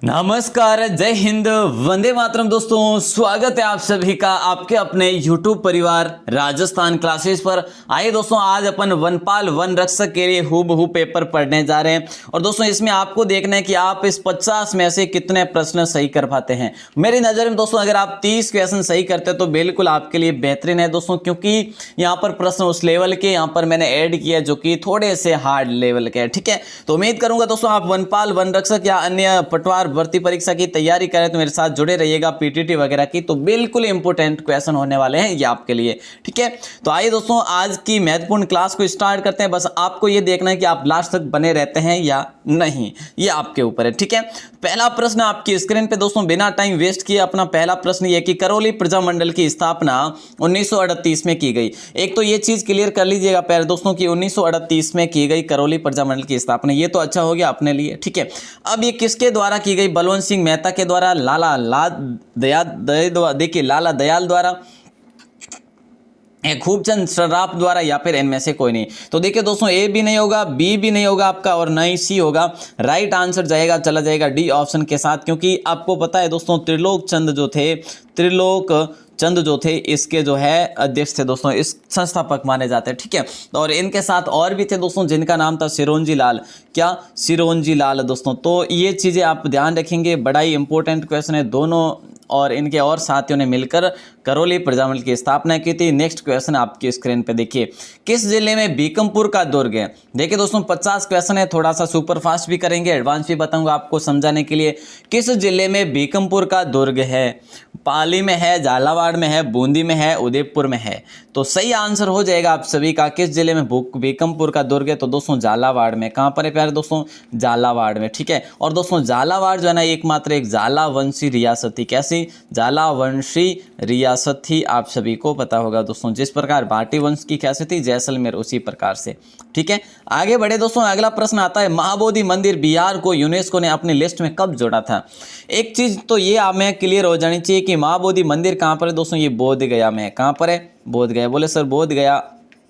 नमस्कार, जय हिंद, वंदे मातरम। दोस्तों, स्वागत है आप सभी का आपके अपने YouTube परिवार राजस्थान क्लासेस पर। आइए दोस्तों, आज अपन वनपाल वन रक्षक के लिए हूबहू पेपर पढ़ने जा रहे हैं। और दोस्तों, इसमें आपको देखना है कि आप इस 50 में से कितने प्रश्न सही कर पाते हैं। मेरी नज़र में दोस्तों, अगर आप 30 क्वेश्चन सही करते हैं तो बिल्कुल आपके लिए बेहतरीन है दोस्तों, क्योंकि यहाँ पर प्रश्न उस लेवल के यहाँ पर मैंने ऐड किया जो कि थोड़े से हार्ड लेवल के हैं। ठीक है, तो उम्मीद करूंगा दोस्तों आप वनपाल वन रक्षक या अन्य पटवार भर्ती परीक्षा की तैयारी करें तो मेरे साथ जुड़े रहिएगा। पीटीटी वगैरह की तो बिल्कुल इंपॉर्टेंट क्वेश्चन होने वाले हैं ये आपके लिए। ठीक है, तो आइए दोस्तों, आज की महत्वपूर्ण क्लास को स्टार्ट करते हैं। बस आपको ये देखना है कि आप लास्ट तक बने रहते हैं या नहीं, ये आपके ऊपर है। ठीक है, पहला प्रश्न आपकी स्क्रीन पे दोस्तों, बिना टाइम वेस्ट किए अपना पहला प्रश्न ये कि करौली प्रजामंडल की स्थापना 1938 में की गई। एक तो ये चीज क्लियर कर लीजिएगा पहले दोस्तों कि 1938 में की गई करौली प्रजामंडल की स्थापना, ये तो अच्छा हो गया अपने लिए। ठीक है, अब ये किसके द्वारा की गई? बलवंत सिंह मेहता के द्वारा, लाला दयाल द्वारा, खूबचंद सर्राफ द्वारा, या फिर इनमें से कोई नहीं। तो देखिए दोस्तों, ए भी नहीं होगा, बी भी नहीं होगा आपका, और न ही सी होगा। राइट आंसर चला जाएगा डी ऑप्शन के साथ, क्योंकि आपको पता है दोस्तों त्रिलोक चंद जो थे इसके जो है अध्यक्ष थे दोस्तों, इस संस्थापक माने जाते हैं। ठीक है, और इनके साथ और भी थे दोस्तों जिनका नाम था सिरोंजी लाल। क्या? सिरोंजी लाल दोस्तों। तो ये चीज़ें आप ध्यान रखेंगे, बड़ा ही इंपॉर्टेंट क्वेश्चन है। दोनों और इनके और साथियों ने मिलकर करौली प्रजामंडल की स्थापना की थी। नेक्स्ट क्वेश्चन आपकी स्क्रीन पे देखिए, किस जिले में बीकमपुर का दुर्ग है? देखिए दोस्तों, 50 क्वेश्चन है, थोड़ा सा सुपर फास्ट भी करेंगे, एडवांस भी बताऊंगा आपको समझाने के लिए। किस जिले में बीकमपुर का दुर्ग है? पाली में है, झालावाड़ में है, बूंदी में है, उदयपुर में है। तो सही आंसर हो जाएगा आप सभी का, किस जिले में बीकमपुर का दुर्ग है? तो दोस्तों झालावाड़ में। कहाँ पर है प्यारे दोस्तों? झालावाड़ में। ठीक है, और दोस्तों झालावाड़ जो है ना एकमात्र एक झालावंशी रियासत थी। कैसी? झालावंशी रियासत थी, आप सभी को पता होगा दोस्तों। जिस प्रकार भाटी वंश की कैसे थी जैसलमेर, उसी प्रकार से। ठीक है, आगे बढ़े दोस्तों। अगला प्रश्न आता है, महाबोधि मंदिर बिहार को यूनेस्को ने अपनी लिस्ट में कब जोड़ा था? एक चीज तो ये हमें क्लियर हो जानी चाहिए कि महाबोधि मंदिर कहाँ पर है दोस्तों? ये बोध गया में है। कहाँ पर है? बोध गया। बोले सर बोध गया,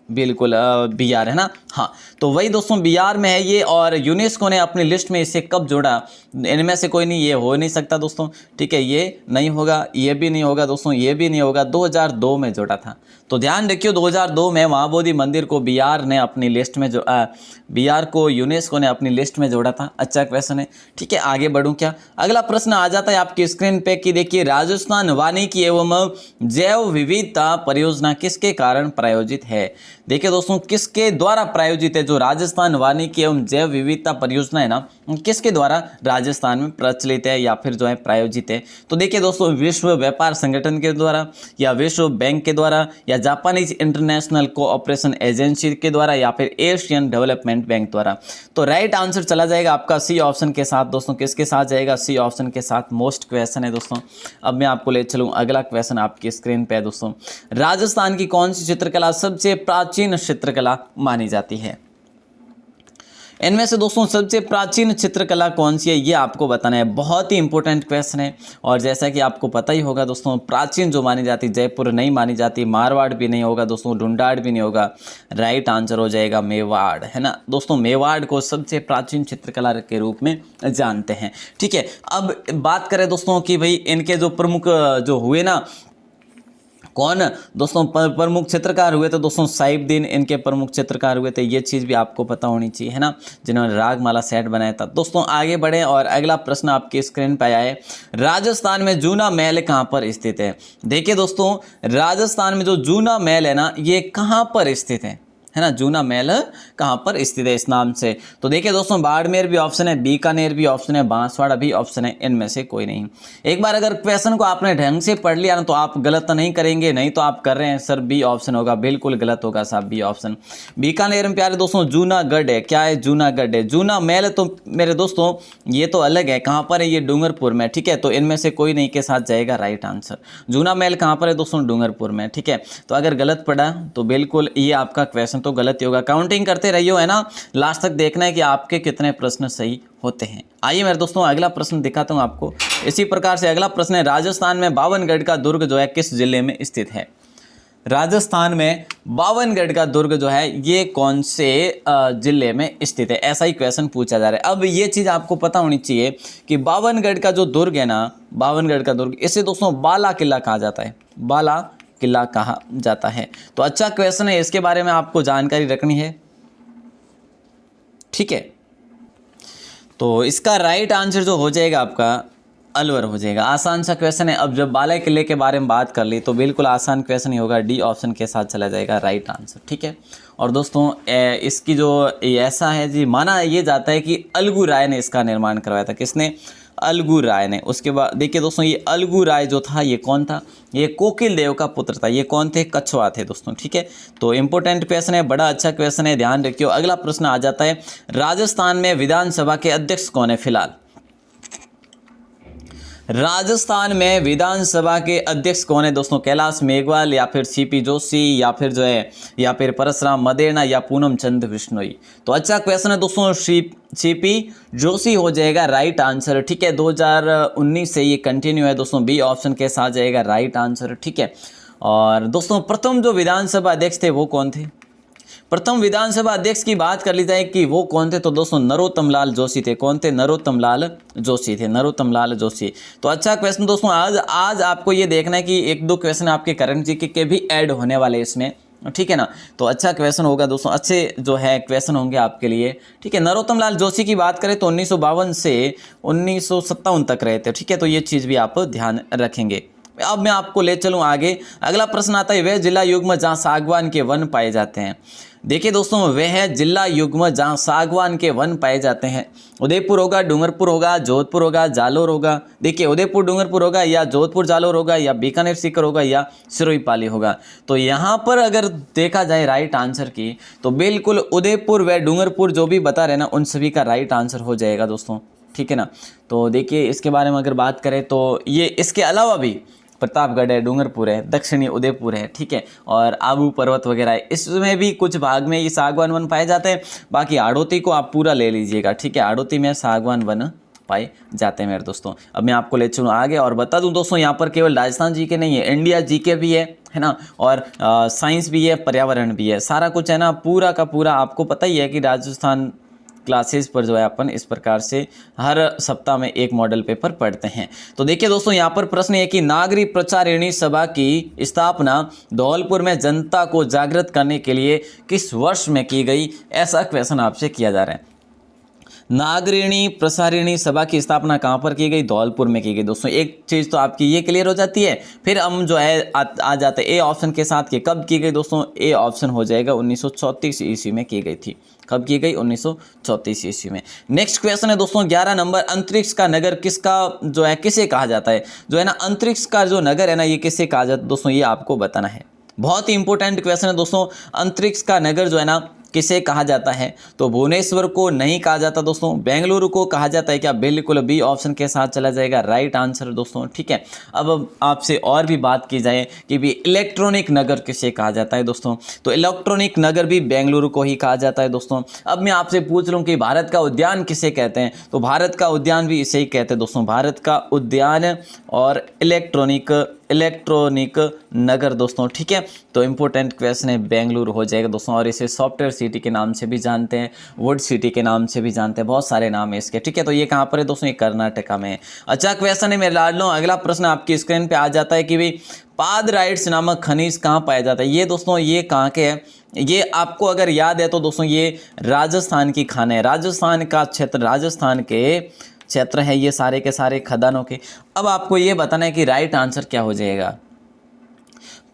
बिल्कुल बिहार है ना। हाँ, तो वही दोस्तों बिहार में है ये, और यूनेस्को ने अपनी लिस्ट में इसे कब जोड़ा? इनमें से कोई नहीं, ये हो नहीं सकता दोस्तों। ठीक है, ये नहीं होगा, ये भी नहीं होगा दोस्तों, ये भी नहीं होगा। 2002 में जोड़ा था। तो ध्यान रखियो, 2002 में महाबोधि मंदिर को बिहार ने अपनी लिस्ट में बिहार को यूनेस्को ने अपनी लिस्ट में जोड़ा था। अच्छा क्वेश्चन है। ठीक है, आगे बढ़ूं क्या? अगला प्रश्न आ जाता है आपकी स्क्रीन पे कि देखिए, राजस्थान वानिकी एवं जैव विविधता परियोजना किसके कारण प्रायोजित है? देखिए दोस्तों, किसके द्वारा प्रायोजित है? जो राजस्थान वानिकी एवं जैव विविधता परियोजना है ना, किसके द्वारा राजस्थान में प्रचलित है या फिर जो है प्रायोजित है? तो देखिए दोस्तों, विश्व व्यापार संगठन के द्वारा, या विश्व बैंक के द्वारा, या जापानीज इंटरनेशनल कोऑपरेशन एजेंसी के द्वारा, या फिर एशियन डेवलपमेंट बैंक द्वारा। तो राइट आंसर चला जाएगा आपका सी ऑप्शन के साथ दोस्तों। किसके साथ जाएगा? सी ऑप्शन के साथ। मोस्ट क्वेश्चन है दोस्तों। अब मैं आपको ले चलूँ, अगला क्वेश्चन आपकी स्क्रीन पे है दोस्तों, राजस्थान की कौन सी चित्रकला सबसे प्राचीन चित्रकला मानी जाती है? इनमें से दोस्तों सबसे प्राचीन चित्रकला कौन सी है ये आपको बताना है। बहुत ही इंपॉर्टेंट क्वेश्चन है, और जैसा कि आपको पता ही होगा दोस्तों, प्राचीन जो मानी जाती, जयपुर नहीं मानी जाती, मारवाड़ भी नहीं होगा दोस्तों, ढूंढाड़ भी नहीं होगा। राइट आंसर हो जाएगा मेवाड़, है ना दोस्तों। मेवाड़ को सबसे प्राचीन चित्रकला के रूप में जानते हैं। ठीक है, अब बात करें दोस्तों कि भाई इनके जो प्रमुख जो हुए ना, कौन दोस्तों प्रमुख चित्रकार हुए? तो दोस्तों साहिबदीन इनके प्रमुख चित्रकार हुए थे। ये चीज़ भी आपको पता होनी चाहिए, है ना, जिन्होंने रागमाला सेट बनाया था। दोस्तों आगे बढ़े, और अगला प्रश्न आपकी स्क्रीन पर आया है, राजस्थान में जूना महल कहाँ पर स्थित है? देखिए दोस्तों, राजस्थान में जो जूना महल है ना, ये कहाँ पर स्थित है ना, जूना महल कहाँ पर स्थित है इस नाम से? तो देखिए दोस्तों, बाड़मेर भी ऑप्शन है, बीकानेर भी ऑप्शन है, बांसवाड़ा भी ऑप्शन है, इनमें से कोई नहीं। एक बार अगर क्वेश्चन को आपने ढंग से पढ़ लिया ना तो आप गलत नहीं करेंगे, नहीं तो आप कर रहे हैं सर बी ऑप्शन होगा, बिल्कुल गलत होगा साहब बी ऑप्शन। बीकानेर में प्यारे दोस्तों जूनागढ़ है। क्या है? जूनागढ़ है। जूना महल तो मेरे दोस्तों ये तो अलग है, कहाँ पर है? ये डूंगरपुर में। ठीक है, तो इनमें से कोई नहीं के साथ जाएगा राइट आंसर। जूना महल कहाँ पर है दोस्तों? डूंगरपुर में। ठीक है, तो अगर गलत पढ़ा तो बिल्कुल ये आपका क्वेश्चन तो गलत ही होगा। काउंटिंग करते रहियो, है ना, लास्ट तक देखना है कि आपके कितने प्रश्न सही होते हैं। आइए मेरे दोस्तों अगला प्रश्न दिखाता हूं आपको। इसी प्रकार से अगला प्रश्न है, राजस्थान में बावनगढ़ का दुर्ग जो है किस जिले में स्थित है? राजस्थान में बावनगढ़ का दुर्ग जो है ये कौन से जिले में स्थित है, ऐसा ही क्वेश्चन पूछा जा रहा है। अब ये चीज़ आपको पता होनी चाहिए कि बावनगढ़ का जो दुर्ग है ना, बावनगढ़ का दुर्ग, इसे दोस्तों बाला किला कहा जाता है, बाला किला कहा जाता है। तो अच्छा क्वेश्चन है, इसके बारे में आपको जानकारी रखनी है, ठीक है। तो इसका राइट आंसर जो हो जाएगा आपका अलवर हो जाएगा। आसान सा क्वेश्चन है। अब जब बाला किले के बारे में बात कर ली तो बिल्कुल आसान क्वेश्चन ही होगा, डी ऑप्शन के साथ चला जाएगा राइट आंसर, ठीक है। और दोस्तों इसकी जो ऐसा है जी, माना ये जाता है कि अलगू राय ने इसका निर्माण करवाया था। किसने? अलगू राय ने। उसके बाद देखिए दोस्तों, ये अलगू राय जो था ये कौन था? ये कोकिल देव का पुत्र था। ये कौन थे? कछवा थे दोस्तों, ठीक है। तो इंपॉर्टेंट क्वेश्चन है, बड़ा अच्छा क्वेश्चन है, ध्यान रखियो। अगला प्रश्न आ जाता है, राजस्थान में विधानसभा के अध्यक्ष कौन है फिलहाल? राजस्थान में विधानसभा के अध्यक्ष कौन है दोस्तों? कैलाश मेघवाल या फिर सीपी जोशी या फिर जो है या फिर परसराम मदेरणा या पूनम चंद बिश्नोई? तो अच्छा क्वेश्चन है दोस्तों, सीपी जोशी हो जाएगा राइट आंसर, ठीक है। 2019 से ये कंटिन्यू है दोस्तों, बी ऑप्शन के साथ जाएगा राइट आंसर, ठीक है। और दोस्तों प्रथम जो विधानसभा अध्यक्ष थे वो कौन थे? प्रथम विधानसभा अध्यक्ष की बात कर ली जाए कि वो कौन थे, तो दोस्तों नरोत्तम लाल जोशी थे। कौन थे? नरोत्तम लाल जोशी थे, नरोत्तम लाल जोशी। तो अच्छा क्वेश्चन दोस्तों, आज आपको ये देखना है कि एक दो क्वेश्चन आपके करंट जीके के भी ऐड होने वाले इसमें, ठीक है ना। तो अच्छा क्वेश्चन होगा दोस्तों, अच्छे जो है क्वेश्चन होंगे आपके लिए, ठीक है। नरोत्तम लाल जोशी की बात करें तो 1952 से 1957 तक रहे थे, ठीक है। तो ये चीज़ भी आप ध्यान रखेंगे। अब मैं आपको ले चलूँ आगे। अगला प्रश्न आता है, वह जिला युग्म जहाँ सागवान के वन पाए जाते हैं। देखिए दोस्तों, वह जिला युग्म जहाँ सागवान के वन पाए जाते हैं, उदयपुर होगा, डूंगरपुर होगा, जोधपुर होगा, जालोर होगा। देखिए उदयपुर डूंगरपुर होगा या जोधपुर जालोर होगा या बीकानेर सीकर होगा या सिरोही पाली होगा। तो यहाँ पर अगर देखा जाए राइट आंसर की, तो बिल्कुल उदयपुर व डूंगरपुर जो भी बता रहे ना, उन सभी का राइट आंसर हो जाएगा दोस्तों, ठीक है ना। तो देखिए इसके बारे में अगर बात करें तो ये इसके अलावा भी प्रतापगढ़ है, डूंगरपुर है, दक्षिणी उदयपुर है, ठीक है, और आबू पर्वत वगैरह है। इसमें भी कुछ भाग में ये सागवान वन पाए जाते हैं। बाकी आड़ोती को आप पूरा ले लीजिएगा, ठीक है। आड़ोती में सागवान वन पाए जाते हैं मेरे दोस्तों। अब मैं आपको ले चलूँ आगे और बता दूं दोस्तों, यहाँ पर केवल राजस्थान जी के नहीं है, इंडिया जी के भी है ना, और साइंस भी है, पर्यावरण भी है, सारा कुछ है ना, पूरा का पूरा। आपको पता ही है कि राजस्थान क्लासेस पर जो है अपन इस प्रकार से हर सप्ताह में एक मॉडल पेपर पढ़ते हैं। तो देखिए दोस्तों, यहाँ पर प्रश्न है कि नागरिक प्रचारिणी सभा की स्थापना धौलपुर में जनता को जागृत करने के लिए किस वर्ष में की गई? ऐसा क्वेश्चन आपसे किया जा रहा है। नागरिणी प्रसारिणी सभा की स्थापना कहाँ पर की गई? धौलपुर में की गई दोस्तों। एक चीज़ तो आपकी ये क्लियर हो जाती है। फिर हम जो है आ जाते ए ऑप्शन के साथ कि कब की गई दोस्तों? ए ऑप्शन हो जाएगा 1934 ईस्वी में की गई थी। कब की गई? 1934 ईस्वी में। नेक्स्ट क्वेश्चन है दोस्तों 11 नंबर, अंतरिक्ष का नगर किसका जो है किसे कहा जाता है? जो है ना अंतरिक्ष का जो नगर है ना, ये किसे कहा जाता है दोस्तों? ये आपको बताना है। बहुत ही इंपॉर्टेंट क्वेश्चन है दोस्तों। अंतरिक्ष का नगर जो है ना किसे कहा जाता है? तो भुवनेश्वर को नहीं कहा जाता दोस्तों, बेंगलुरु को कहा जाता है क्या? बिल्कुल बी ऑप्शन के साथ चला जाएगा राइट आंसर दोस्तों, ठीक है। अब आपसे और भी बात की जाए कि भी इलेक्ट्रॉनिक नगर किसे कहा जाता है दोस्तों, तो इलेक्ट्रॉनिक नगर भी बेंगलुरु को ही कहा जाता है दोस्तों। अब मैं आपसे पूछ लूँ कि भारत का उद्यान किसे कहते हैं? तो भारत का उद्यान भी इसे ही कहते हैं दोस्तों, भारत का उद्यान और इलेक्ट्रॉनिक नगर दोस्तों, ठीक है। तो इंपॉर्टेंट क्वेश्चन है, बेंगलुरु हो जाएगा दोस्तों। और इसे सॉफ्टवेयर सिटी के नाम से भी जानते हैं, वुड सिटी के नाम से भी जानते हैं, बहुत सारे नाम है इसके, ठीक है। तो ये कहाँ पर है दोस्तों? ये कर्नाटका में है। अच्छा क्वेश्चन है मेरे लाडलों, अगला प्रश्न आपकी स्क्रीन पे आ जाता है कि भाई पादराइट्स नामक खनिज कहाँ पाया जाता है? ये दोस्तों ये कहाँ के है? ये आपको अगर याद है तो दोस्तों ये राजस्थान की खान है, राजस्थान का क्षेत्र, राजस्थान के क्षेत्र है ये सारे के सारे खदानों के। अब आपको ये बताना है कि राइट आंसर क्या हो जाएगा।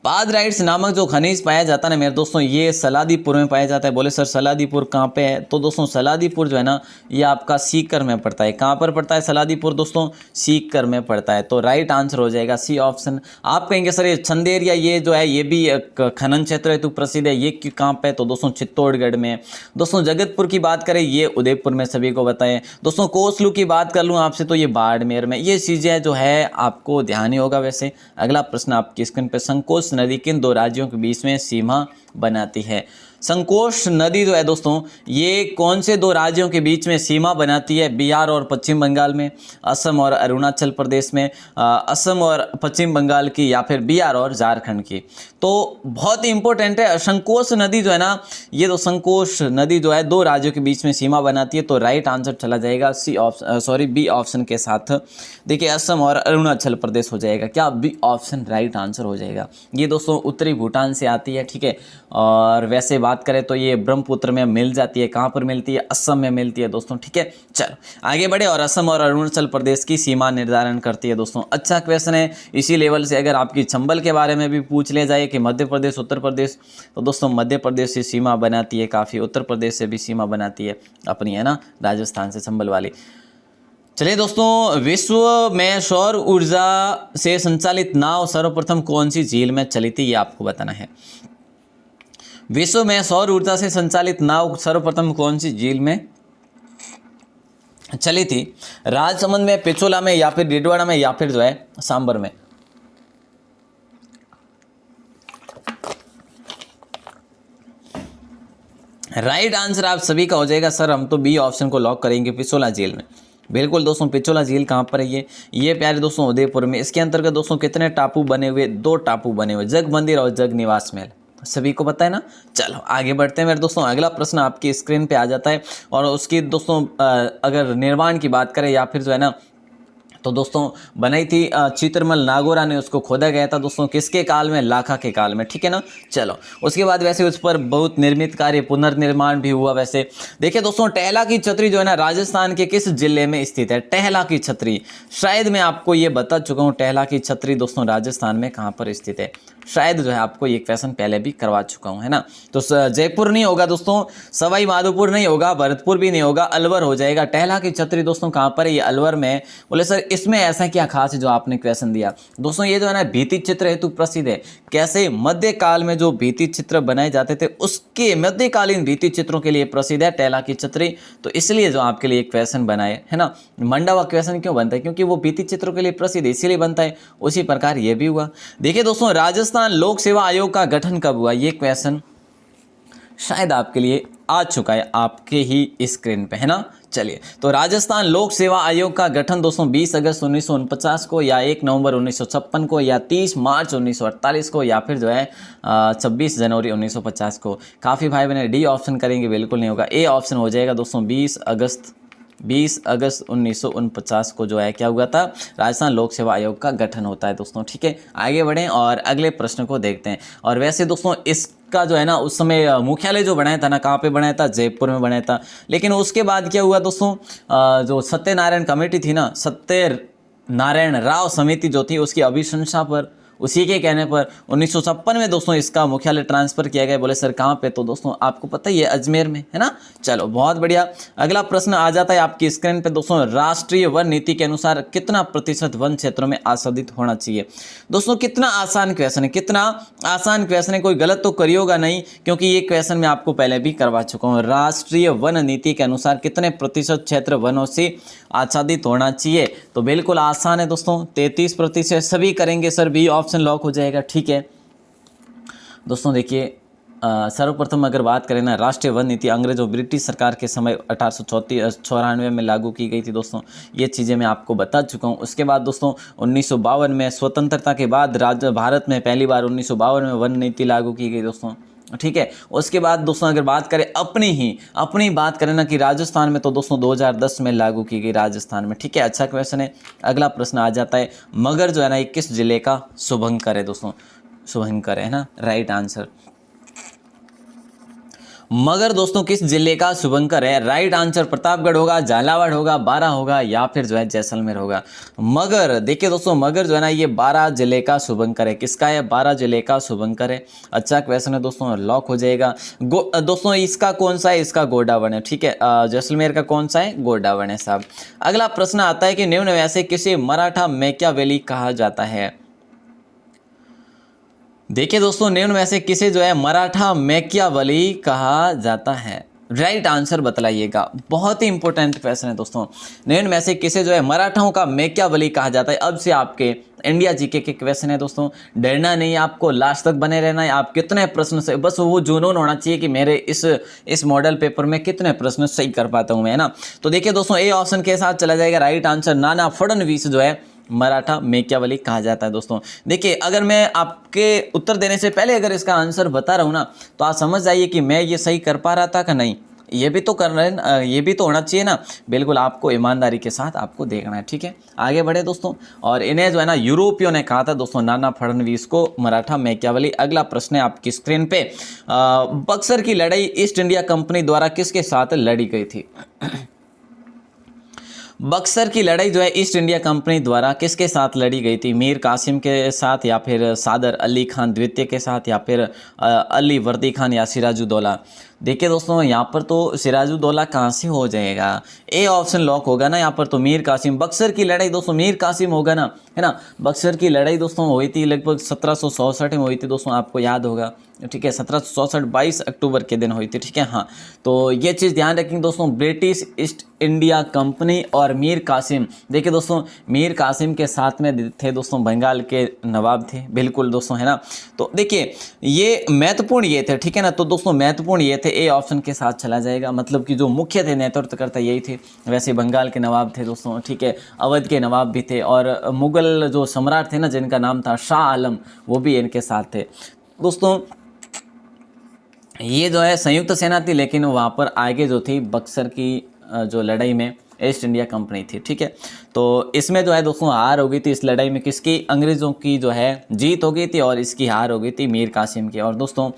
पादराइट्स नामक जो खनिज पाया जाता है ना मेरे दोस्तों, ये सलादीपुर में पाया जाता है। बोले सर सलादीपुर कहाँ पे है? तो दोस्तों सलादीपुर जो है ना ये आपका सीकर में पड़ता है। कहाँ पर पड़ता है सलादीपुर दोस्तों? सीकर में पड़ता है। तो राइट आंसर हो जाएगा सी ऑप्शन। आप कहेंगे सर ये चंदेरिया ये जो है ये भी एक खनन क्षेत्र है तो प्रसिद्ध है, ये कहाँ पे? तो दोस्तों चित्तौड़गढ़ में। दोस्तों जगतपुर की बात करें ये उदयपुर में, सभी को बताएं। दोस्तों कोसलू की बात कर लूँ आपसे तो ये बाड़मेर में। ये चीज़ें जो है आपको ध्यान ही होगा। वैसे अगला प्रश्न आपकी स्क्रीन पर, संकोच नदी किन दो राज्यों के बीच में सीमा बनाती है? संकोश नदी जो है दोस्तों ये कौन से दो राज्यों के बीच में सीमा बनाती है? बिहार और पश्चिम बंगाल में, असम और अरुणाचल प्रदेश में, असम और पश्चिम बंगाल की, या फिर बिहार और झारखंड की। तो बहुत ही इंपॉर्टेंट है। संकोश नदी जो है ना, ये तो संकोश नदी जो है दो राज्यों के बीच में सीमा बनाती है। तो राइट आंसर चला जाएगा बी ऑप्शन के साथ। देखिए असम और अरुणाचल प्रदेश हो जाएगा। क्या? बी ऑप्शन राइट आंसर हो जाएगा। ये दोस्तों उत्तरी भूटान से आती है, ठीक है। और वैसे बात करें तो ये ब्रह्मपुत्र में मिल जाती है। कहाँ पर मिलती है? असम में मिलती है दोस्तों, ठीक है। चलो आगे बढ़े। और असम और अरुणाचल प्रदेश की सीमा निर्धारण करती है दोस्तों। अच्छा क्वेश्चन है। इसी लेवल से अगर आपकी चंबल के बारे में भी पूछ लिया जाए कि मध्य प्रदेश उत्तर प्रदेश, तो दोस्तों मध्य प्रदेश से सीमा बनाती है काफ़ी, उत्तर प्रदेश से भी सीमा बनाती है अपनी, है ना, राजस्थान से चंबल वाली। चलिए दोस्तों, विश्व में सौर ऊर्जा से संचालित नाव सर्वप्रथम कौन सी झील में चली थी? ये आपको बताना है। विश्व में सौर ऊर्जा से संचालित नाव सर्वप्रथम कौन सी झील में चली थी? राजसमंद में, पिछोला में, या फिर डिडवाड़ा में, या फिर जो है सांबर में? राइट आंसर आप सभी का हो जाएगा सर, हम तो बी ऑप्शन को लॉक करेंगे, पिछोला झील में। बिल्कुल दोस्तों, पिछोला झील कहाँ पर है? ये प्यारे दोस्तों उदयपुर में। इसके अंतर्गत दोस्तों कितने टापू बने हुए? 2 टापू बने हुए, जग मंदिर और जग निवास महल। सभी को पता है ना। चलो आगे बढ़ते हैं मेरे दोस्तों। अगला प्रश्न आपकी स्क्रीन पे आ जाता है और उसकी दोस्तों अगर निर्माण की बात करें या फिर जो है ना, तो दोस्तों बनाई थी चित्रमल नागोरा ने, उसको खोदा गया था दोस्तों किसके काल में? लाखा के काल में, ठीक है ना। चलो उसके बाद वैसे उस पर बहुत निर्मित कार्य पुनर्निर्माण भी हुआ। वैसे देखिए दोस्तों, टहला की छतरी जो है ना राजस्थान के किस जिले में स्थित है? टहला की छतरी, शायद मैं आपको ये बता चुका हूँ। टहला की छतरी दोस्तों राजस्थान में कहाँ पर स्थित है? शायद जो है आपको ये क्वेश्चन पहले भी करवा चुका हूँ, है ना। तो जयपुर नहीं होगा दोस्तों, सवाई माधोपुर नहीं होगा, भरतपुर भी नहीं होगा, अलवर हो जाएगा। टहला की छतरी दोस्तों कहाँ पर है? ये अलवर में। बोले सर इसमें ऐसा क्या खास है जो आपने क्वेश्चन दिया? दोस्तों ये जो है ना भित्ति चित्र हेतु प्रसिद्ध है। कैसे? मध्यकाल में जो भित्ति चित्र बनाए जाते थे उसके मध्यकालीन भित्ति चित्रों के लिए प्रसिद्ध है टहला की छतरी। तो इसलिए जो आपके लिए क्वेश्चन बनाए, है ना। मंडावा क्वेश्चन क्यों बनता है? क्योंकि वो भित्ति चित्रों के लिए प्रसिद्ध है, इसीलिए बनता है। उसी प्रकार ये भी हुआ। देखिए दोस्तों, राजस्थान लोक सेवा आयोग का गठन कब हुआ? ये क्वेश्चन शायद आपके लिए आ चुका है आपके ही स्क्रीन पे, है ना। चलिए, तो राजस्थान लोक सेवा आयोग का गठन दोस्तों 20 अगस्त 1949 को, या 1 नवंबर 1956 को, या 30 मार्च 1948 को, या फिर जो है 26 जनवरी 1950 को। काफ़ी भाई बहन डी ऑप्शन करेंगे, बिल्कुल नहीं होगा। ए ऑप्शन हो जाएगा दोस्तों 20 अगस्त 1949 को जो है क्या हुआ था? राजस्थान लोक सेवा आयोग का गठन होता है दोस्तों, ठीक है। आगे बढ़ें और अगले प्रश्न को देखते हैं। और वैसे दोस्तों इसका जो है ना उस समय मुख्यालय जो बनाया था ना, कहाँ पे बनाया था? जयपुर में बनाया था। लेकिन उसके बाद क्या हुआ दोस्तों, जो सत्यनारायण कमेटी थी ना, सत्यनारायण राव समिति जो थी, उसकी अभिशंसा पर, उसी के कहने पर 1956 में दोस्तों इसका मुख्यालय ट्रांसफर किया गया। बोले सर कहाँ पे? तो दोस्तों आपको पता ही है, अजमेर में, है ना। चलो बहुत बढ़िया। अगला प्रश्न आ जाता है आपकी स्क्रीन पे दोस्तों। राष्ट्रीय वन नीति के अनुसार कितना प्रतिशत वन क्षेत्रों में आच्छादित होना चाहिए? दोस्तों कितना आसान क्वेश्चन है, कितना आसान क्वेश्चन है। कोई गलत तो करिएगा नहीं, क्योंकि ये क्वेश्चन मैं आपको पहले भी करवा चुका हूँ। राष्ट्रीय वन नीति के अनुसार कितने प्रतिशत क्षेत्र वनों से आच्छादित होना चाहिए? तो बिल्कुल आसान है दोस्तों, 33%। सभी करेंगे सर, बी ऑप्शन लॉक हो जाएगा, ठीक है दोस्तों। देखिए सर्वप्रथम अगर बात करें ना, राष्ट्रीय वन नीति अंग्रेजों ब्रिटिश सरकार के समय 1894 में लागू की गई थी दोस्तों। ये चीज़ें मैं आपको बता चुका हूँ। उसके बाद दोस्तों 1952 में, स्वतंत्रता के बाद भारत में पहली बार 1952 में वन नीति लागू की गई दोस्तों, ठीक है। उसके बाद दोस्तों अगर बात करें अपनी बात करें ना कि राजस्थान में, तो दोस्तों 2010 में लागू की गई राजस्थान में, ठीक है। अच्छा क्वेश्चन है। अगला प्रश्न आ जाता है, मगर जो है ना ये किस जिले का शुभंकर है दोस्तों? शुभंकर है ना राइट आंसर। मगर दोस्तों किस जिले का शुभंकर है? राइट आंसर प्रतापगढ़ होगा, झालावाड़ होगा, बारा होगा, या फिर जो है जैसलमेर होगा। मगर देखिए दोस्तों, मगर जो है ना ये 12 जिले का शुभंकर है। किसका है? 12 जिले का शुभंकर है। अच्छा क्वेश्चन है दोस्तों, लॉक हो जाएगा। दोस्तों इसका कौन सा है? इसका गोडावन है, ठीक है। जैसलमेर का कौन सा है? गोडावन है साहब। अगला प्रश्न आता है कि निम्न में से किसे मराठा मैकियावेली कहा जाता है? देखिए दोस्तों, निम्न में से किसे जो है मराठा मैकियावेली कहा जाता है? राइट आंसर बतलाइएगा। बहुत ही इंपॉर्टेंट क्वेश्चन है दोस्तों। निम्न में से किसे जो है मराठाओं का मैकियावेली कहा जाता है? अब से आपके इंडिया जीके के क्वेश्चन है दोस्तों, डरना नहीं, आपको लास्ट तक बने रहना है। आप कितने प्रश्न से, बस वो जुनून होना चाहिए कि मेरे इस मॉडल पेपर में कितने प्रश्न सही कर पाता हूं मैं, है ना। तो देखिए दोस्तों, ए ऑप्शन के साथ चला जाएगा राइट आंसर, नाना फडणवीस जो है मराठा मैकियावेली कहा जाता है दोस्तों। देखिए, अगर मैं आपके उत्तर देने से पहले अगर इसका आंसर बता रहा हूं ना, तो आप समझ जाइए कि मैं ये सही कर पा रहा था कि नहीं। ये भी तो कर रहे हैं, ये भी तो होना चाहिए ना। बिल्कुल आपको ईमानदारी के साथ आपको देखना है, ठीक है। आगे बढ़े दोस्तों, और इन्हें जो है ना यूरोपियों ने कहा था दोस्तों, नाना फडणवीस को मराठा मैकियावेली। अगला प्रश्न है आपकी स्क्रीन पे, बक्सर की लड़ाई ईस्ट इंडिया कंपनी द्वारा किसके साथ लड़ी गई थी? बक्सर की लड़ाई जो है ईस्ट इंडिया कंपनी द्वारा किसके साथ लड़ी गई थी? मीर कासिम के साथ, या फिर सादर अली खान द्वितीय के साथ, या फिर अली वर्दी खान, या सिराजुद्दौला? देखिए दोस्तों, यहाँ पर तो सिराजुद्दौला कहाँ से हो जाएगा? ए ऑप्शन लॉक होगा ना यहाँ पर तो, मीर कासिम। बक्सर की लड़ाई दोस्तों मीर कासिम होगा ना, है ना। बक्सर की लड़ाई दोस्तों हुई थी लगभग 1764 में हुई थी दोस्तों, आपको याद होगा, ठीक है। 1764 22 अक्टूबर के दिन हुई थी, ठीक है। हाँ, तो ये चीज़ ध्यान रखेंगे दोस्तों, ब्रिटिश ईस्ट इंडिया कंपनी और मीर कासिम। देखिए दोस्तों, मीर कासिम के साथ में थे दोस्तों बंगाल के नवाब थे, बिल्कुल दोस्तों, है ना। तो देखिए, ये महत्वपूर्ण ये थे, ठीक है ना। तो दोस्तों महत्वपूर्ण ये थे, ए ऑप्शन के साथ चला जाएगा, मतलब कि जो मुख्य थे, नेतृत्वकर्ता यही थे। वैसे बंगाल के नवाब थे दोस्तों, ठीक है, अवध के नवाब भी थे, और मुगल जो सम्राट थे ना, जिनका नाम था शाह आलम, वो भी इनके साथ थे दोस्तों। ये जो है संयुक्त सेना थी, लेकिन वहाँ पर आगे जो थी बक्सर की जो लड़ाई में ईस्ट इंडिया कंपनी थी, ठीक है। तो इसमें जो है दोस्तों हार हो गई थी इस लड़ाई में, किसकी? अंग्रेज़ों की जो है जीत हो गई थी, और इसकी हार हो गई थी मीर कासिम की। और दोस्तों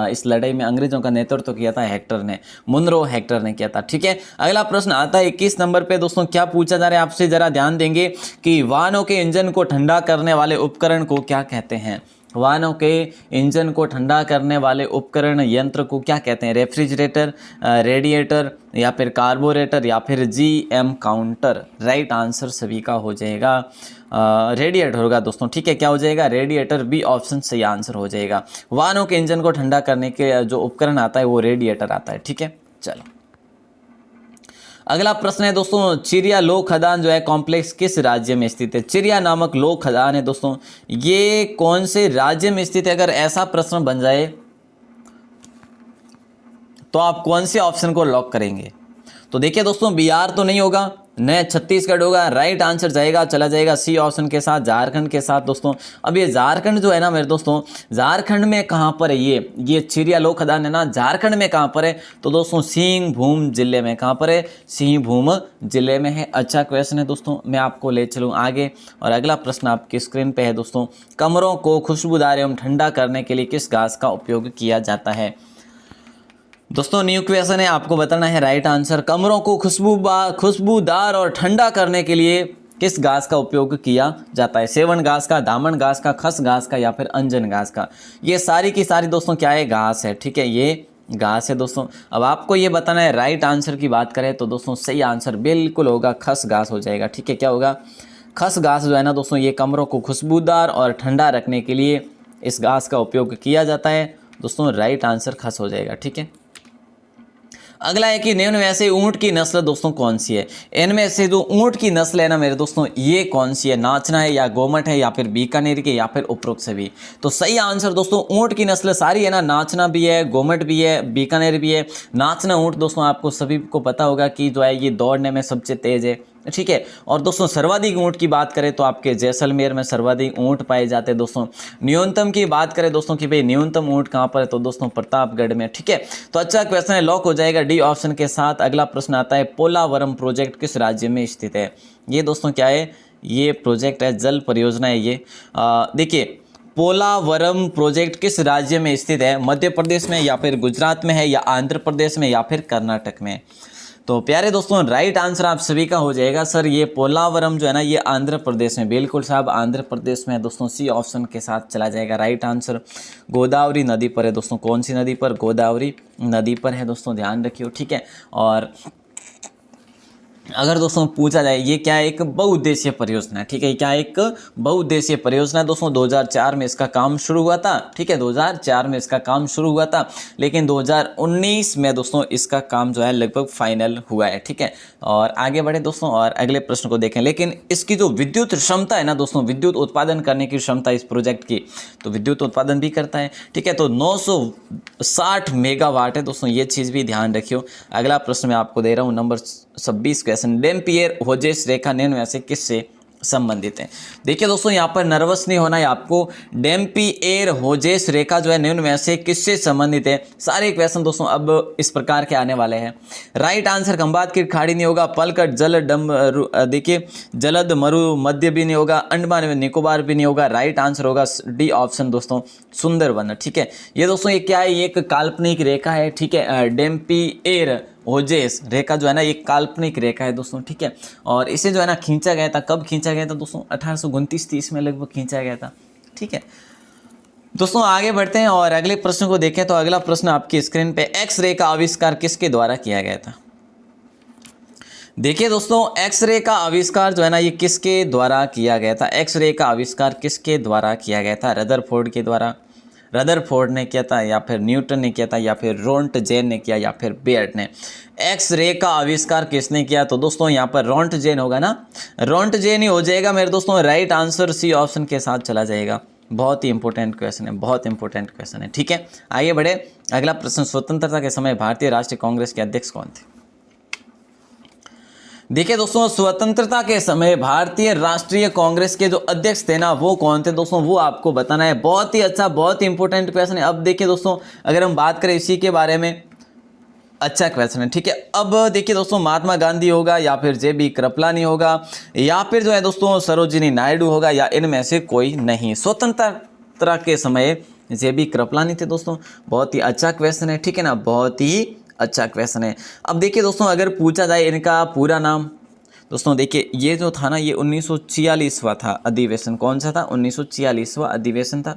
इस लड़ाई में अंग्रेज़ों का नेतृत्व किया था हेक्टर ने, मुनरो हेक्टर ने किया था, ठीक है। अगला प्रश्न आता है 21 नंबर पे दोस्तों, क्या पूछा जा रहा है आपसे, जरा ध्यान देंगे कि वाहनों के इंजन को ठंडा करने वाले उपकरण को क्या कहते हैं? वाहनों के इंजन को ठंडा करने वाले उपकरण यंत्र को क्या कहते हैं? रेफ्रिजरेटर, रेडिएटर, या फिर कार्बोरेटर, या फिर जीएम काउंटर? राइट आंसर सभी का हो जाएगा रेडिएटर होगा दोस्तों, ठीक है। क्या हो जाएगा? रेडिएटर, बी ऑप्शन सही आंसर हो जाएगा। वाहनों के इंजन को ठंडा करने के जो उपकरण आता है वो रेडिएटर आता है, ठीक है। चलो, अगला प्रश्न है दोस्तों, चिरिया लोह खदान जो है कॉम्प्लेक्स किस राज्य में स्थित है? चिरिया नामक लोह खदान है दोस्तों, ये कौन से राज्य में स्थित है? अगर ऐसा प्रश्न बन जाए तो आप कौन से ऑप्शन को लॉक करेंगे? तो देखिए दोस्तों, बिहार तो नहीं होगा, न छत्तीसगढ़ होगा। राइट आंसर जाएगा, चला जाएगा सी ऑप्शन के साथ, झारखंड के साथ दोस्तों। अब ये झारखंड जो है ना मेरे दोस्तों, झारखंड में कहाँ पर है? ये चिरिया लोह खदान है ना, झारखंड में कहाँ पर है? तो दोस्तों सिंहभूम जिले में। कहाँ पर है? सिंहभूम जिले में है। अच्छा क्वेश्चन है दोस्तों, मैं आपको ले चलूँ आगे। और अगला प्रश्न आपकी स्क्रीन पे है दोस्तों, कमरों को खुशबूदार एवं ठंडा करने के लिए किस घास का उपयोग किया जाता है? दोस्तों न्यू क्वेश्चन है, आपको बताना है राइट आंसर। कमरों को खुशबूदार और ठंडा करने के लिए किस घास का उपयोग किया जाता है? सेवन घास का, दामन घास का, खस घास का, या फिर अंजन घास का? ये सारी की सारी दोस्तों क्या है? घास है, ठीक है, ये घास है दोस्तों। अब आपको ये बताना है राइट आंसर की बात करें तो दोस्तों सही आंसर बिल्कुल होगा खस घास हो जाएगा, ठीक है। क्या होगा? खस घास जो है ना दोस्तों, ये कमरों को खुशबूदार और ठंडा रखने के लिए इस घास का उपयोग किया जाता है दोस्तों। राइट आंसर खस हो जाएगा, ठीक है। अगला है कि निम्न में से ऊंट की नस्ल दोस्तों कौन सी है? इनमें से जो ऊंट की नस्ल है ना मेरे दोस्तों, ये कौन सी है? नाचना है, या गोमट है, या फिर बीकानेर की, या फिर उपरोक्त सभी? तो सही आंसर दोस्तों, ऊंट की नस्ल सारी है ना, नाचना भी है, गोमट भी है, बीकानेर भी है। नाचना ऊंट दोस्तों आपको सभी को पता होगा कि जो है ये दौड़ने में सबसे तेज है, ठीक है। और दोस्तों सर्वाधिक ऊंट की बात करें तो आपके जैसलमेर में सर्वाधिक ऊंट पाए जाते हैं दोस्तों। न्यूनतम की बात करें दोस्तों कि भाई न्यूनतम ऊंट कहां पर है, तो दोस्तों प्रतापगढ़ में, ठीक है। तो अच्छा क्वेश्चन है, लॉक हो जाएगा डी ऑप्शन के साथ। अगला प्रश्न आता है, पोलावरम प्रोजेक्ट किस राज्य में स्थित है? ये दोस्तों क्या है? ये प्रोजेक्ट है, जल परियोजना है ये। देखिए पोलावरम प्रोजेक्ट किस राज्य में स्थित है? मध्य प्रदेश में, या फिर गुजरात में है, या आंध्र प्रदेश में, या फिर कर्नाटक में? तो प्यारे दोस्तों राइट आंसर आप सभी का हो जाएगा सर, ये पोलावरम जो है ना ये आंध्र प्रदेश में, बिल्कुल साहब आंध्र प्रदेश में है दोस्तों। सी ऑप्शन के साथ चला जाएगा राइट आंसर। गोदावरी नदी पर है दोस्तों, कौन सी नदी पर? गोदावरी नदी पर है दोस्तों, ध्यान रखियो, ठीक है। और अगर दोस्तों पूछा जाए ये क्या है, एक बहुउद्देशीय परियोजना है, ठीक है, क्या एक बहुउद्देशीय परियोजना है दोस्तों। 2004 में इसका काम शुरू हुआ था, ठीक है, 2004 में इसका काम शुरू हुआ था, लेकिन 2019 में दोस्तों इसका काम जो है लगभग फाइनल हुआ है, ठीक है। और आगे बढ़े दोस्तों और अगले प्रश्न को देखें। लेकिन इसकी जो विद्युत क्षमता है ना दोस्तों, विद्युत उत्पादन करने की क्षमता इस प्रोजेक्ट की, तो विद्युत उत्पादन भी करता है, ठीक है, तो 960 मेगावाट है दोस्तों, ये चीज़ भी ध्यान रखियो। अगला प्रश्न मैं आपको दे रहा हूँ नंबर 26 क्वेश्चन, डेम्पियर होजेस रेखा निम्न में से किससे संबंधित है। देखिए दोस्तों यहाँ पर नर्वस नहीं होना है आपको। डेम्पियर होजेस रेखा जो है निम्न में से किससे संबंधित है। सारे क्वेश्चन दोस्तों अब इस प्रकार के आने वाले हैं। राइट आंसर खंबात की खाड़ी नहीं होगा, पलकट जल देखिए जलद मरु मध्य भी नहीं होगा, अंडमान में निकोबार भी नहीं होगा। राइट आंसर होगा डी ऑप्शन दोस्तों, सुंदरवन, ठीक है। ये दोस्तों ये क्या है, ये एक काल्पनिक रेखा है, ठीक है। डेम्पियर होजेस रेखा जो है ना एक काल्पनिक रेखा है दोस्तों, ठीक है। और इसे जो है ना खींचा गया था, कब खींचा गया था दोस्तों, 1829-30 में लगभग खींचा गया था, ठीक है। दोस्तों आगे बढ़ते हैं और अगले प्रश्न को देखें। तो अगला प्रश्न आपकी स्क्रीन पे, एक्स रे का आविष्कार किसके द्वारा किया गया था। देखिए दोस्तों एक्सरे का आविष्कार जो है ना ये किसके द्वारा किया गया था। एक्सरे का आविष्कार किसके द्वारा किया गया था। रदरफोर्ड के द्वारा, रदरफोर्ड ने किया था, या फिर न्यूटन ने किया था, या फिर रोंटजेन ने किया, या फिर बेयर्ड ने। एक्स-रे का आविष्कार किसने किया, तो दोस्तों यहाँ पर रोंटजेन होगा ना, रोंटजेन ही हो जाएगा मेरे दोस्तों। राइट आंसर सी ऑप्शन के साथ चला जाएगा। बहुत ही इंपॉर्टेंट क्वेश्चन है, बहुत इंपॉर्टेंट क्वेश्चन है, ठीक है। आगे बढ़े। अगला प्रश्न, स्वतंत्रता के समय भारतीय राष्ट्रीय कांग्रेस के अध्यक्ष कौन थे। देखिए दोस्तों स्वतंत्रता के समय भारतीय राष्ट्रीय कांग्रेस के जो अध्यक्ष थे ना वो कौन थे दोस्तों, वो आपको बताना है। बहुत ही अच्छा, बहुत ही इंपॉर्टेंट क्वेश्चन है। अब देखिए दोस्तों अगर हम बात करें इसी के बारे में, अच्छा क्वेश्चन है, ठीक है। अब देखिए दोस्तों महात्मा गांधी होगा, या फिर JB कृपलानी होगा, या फिर जो है दोस्तों सरोजिनी नायडू होगा, या इनमें से कोई नहीं। स्वतंत्रता के समय JB कृपलानी थे दोस्तों। बहुत ही अच्छा क्वेश्चन है, ठीक है ना, बहुत ही अच्छा क्वेश्चन है। अब देखिए दोस्तों अगर पूछा जाए इनका पूरा नाम, दोस्तों देखिए ये जो था ना ये 1946वां था अधिवेशन। कौन सा था, 1946वां अधिवेशन था,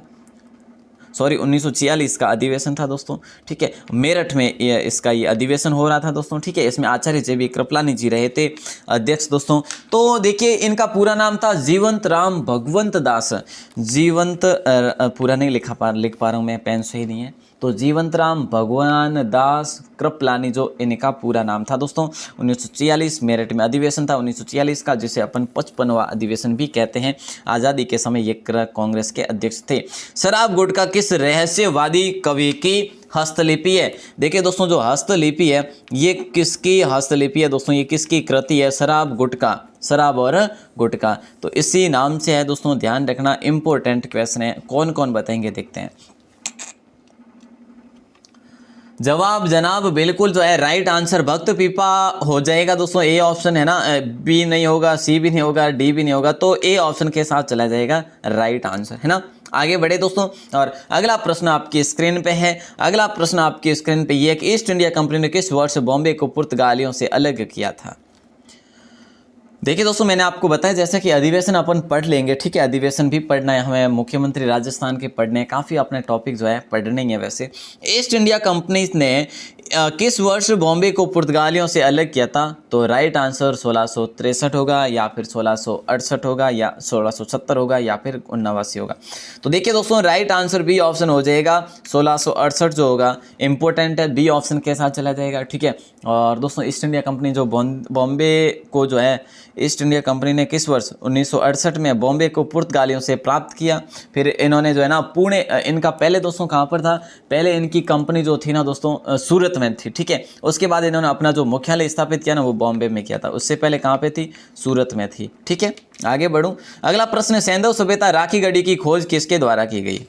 सॉरी 1946 का अधिवेशन था दोस्तों, ठीक है। मेरठ में इसका ये अधिवेशन हो रहा था दोस्तों, ठीक है। इसमें आचार्य JB कृपलानी जी रहे थे अध्यक्ष दोस्तों। तो देखिए इनका पूरा नाम था जीवंत राम भगवंत दास। जीवंत पूरा नहीं लिख पा रहा हूँ मैं, पेन सही नहीं है, तो जीवंत राम भगवान दास कृपलानी जो इनका पूरा नाम था दोस्तों। 1946 मेरठ में अधिवेशन था 1946 का, जिसे अपन 55वां अधिवेशन भी कहते हैं। आज़ादी के समय ये कांग्रेस के अध्यक्ष थे। शराब गुटखा किस रहस्यवादी कवि की हस्तलिपि है। देखिए दोस्तों जो हस्तलिपि है ये किसकी हस्तलिपि है दोस्तों, ये किसकी कृति है। शराब गुटखा, शराब और गुटखा, तो इसी नाम से है दोस्तों, ध्यान रखना, इंपॉर्टेंट क्वेश्चन है। कौन कौन बताएंगे देखते हैं। जवाब जनाब बिल्कुल जो है राइट आंसर भक्त पीपा हो जाएगा दोस्तों। ए ऑप्शन है ना, बी नहीं होगा, सी भी नहीं होगा, डी भी नहीं होगा, तो ए ऑप्शन के साथ चला जाएगा राइट आंसर, है ना। आगे बढ़े दोस्तों और अगला प्रश्न आपकी स्क्रीन पे है। अगला प्रश्न आपकी स्क्रीन पे ये कि ईस्ट इंडिया कंपनी ने किस वर्ष बॉम्बे को पुर्तगालियों से अलग किया था। देखिए दोस्तों मैंने आपको बताया जैसे कि अधिवेशन अपन पढ़ लेंगे, ठीक है। अधिवेशन भी पढ़ना है हमें, मुख्यमंत्री राजस्थान के पढ़ने हैं, काफ़ी अपने टॉपिक जो है पढ़ने ही है। वैसे ईस्ट इंडिया कंपनी ने किस वर्ष बॉम्बे को पुर्तगालियों से अलग किया था, तो राइट आंसर 1663 होगा, या फिर 1668 होगा, या 1670 होगा, या फिर 79 होगा। तो देखिए दोस्तों राइट आंसर बी ऑप्शन हो जाएगा। 1668 जो होगा इंपॉर्टेंट है, बी ऑप्शन के साथ चला जाएगा, ठीक है। और दोस्तों ईस्ट इंडिया कंपनी जो बॉम्बे को जो है, ईस्ट इंडिया कंपनी ने किस वर्ष 1968 में बॉम्बे को पुर्तगालियों से प्राप्त किया। फिर इन्होंने जो है ना पुणे, इनका पहले दोस्तों कहाँ पर था, पहले इनकी कंपनी जो थी ना दोस्तों सूरत में थी, ठीक है। उसके बाद इन्होंने अपना जो मुख्यालय स्थापित किया ना वो बॉम्बे में किया था, उससे पहले कहाँ पे थी, सूरत में थी, ठीक है। आगे बढ़ूं। अगला प्रश्न, सैंधव सभ्यता राखी गढ़ी की खोज किसके द्वारा की गई।